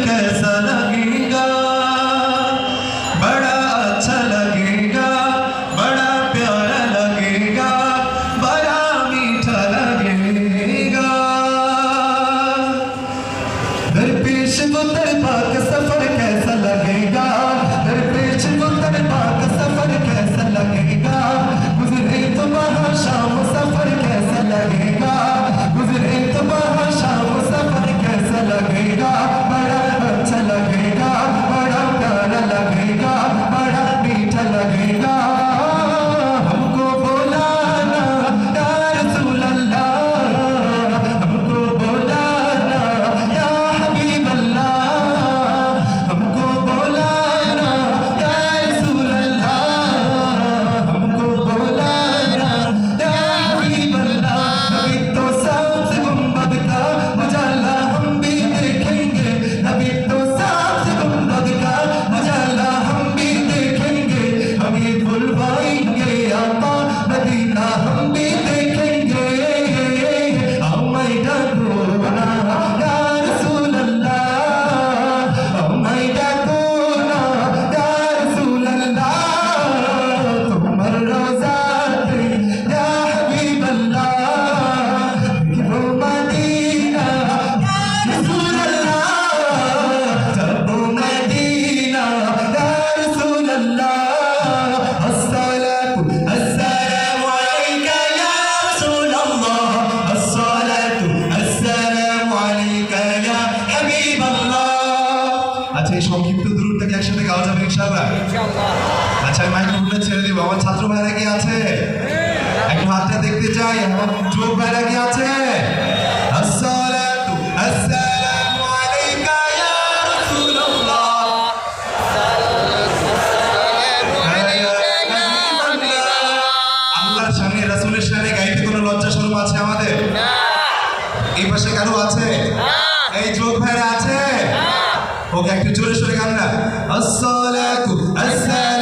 कैसा लगेगा, बड़ा अच्छा लगेगा, बड़ा प्यारा लगेगा, बड़ा मीठा लगेगा। दरपेश गुजर पाक सफर कैसा लगेगा, दरपेश गुजर पाक सफर कैसा लगेगा, गुजरे तो वहाँ शाम सफर कैसा लगेगा, गुजरे तो वहाँ शाम सफर कैसा लगेगा, बड़ा अच्छा लगेगा, बड़ा प्यारा लगेगा, बड़ा मीठा लगेगा। हमको बुलाना या रसूल अल्लाह, हमको बुलाना या हबीब अल्लाह, हमको बुलाना या रसूल अल्लाह, हमको बुलाना या हबीब अल्लाह। अभी तो सबसे गुंबद का उजाला हम भी देखेंगे, अभी तो सबसे गुंबद का उजाला हम भी देखेंगे, हमें बुलवाएंगे आका मदीना हम भी देखेंगे। हमें डकोना या रसूल अल्लाह, हमें डकोना या रसूल अल्लाह, तुम्हार रोज़ा पे या हबीब अल्लाह, कि वो मदीना या रसूल अल्लाह, जब वो मदीना या रसूल अल्लाह। अस्सलातु अस्सलामु अलैका या रसूल अल्लाह, अस्सलातु अस्सलामु अलैका या हबीब अल्लाह। আচ্ছা, এই সংক্ষিপ্ত দূরত্বকে একসাথে গাওয়া যাবে ইনশাআল্লাহ? আচ্ছা, আমি মাইক্রোফোনটা ছেড়ে দিব। আমার ছাত্র ভাইরা কি আছে? একটু হাতটা দেখতে চাই। আমার যুবক ভাইরা কি আছে? আসসালাতু আসসালামু আলাইকা ইয়া রাসূলুল্লাহ, আল্লাহর শানে রাসূলের শানে গাইতে কোনো লজ্জা শরম আছে আমাদের? এই পাশে কারো আছে? এই যুবক ভাইরা আছে? ওকে একটু জোরে সোরে গান না। আসসালাতু আসসালামু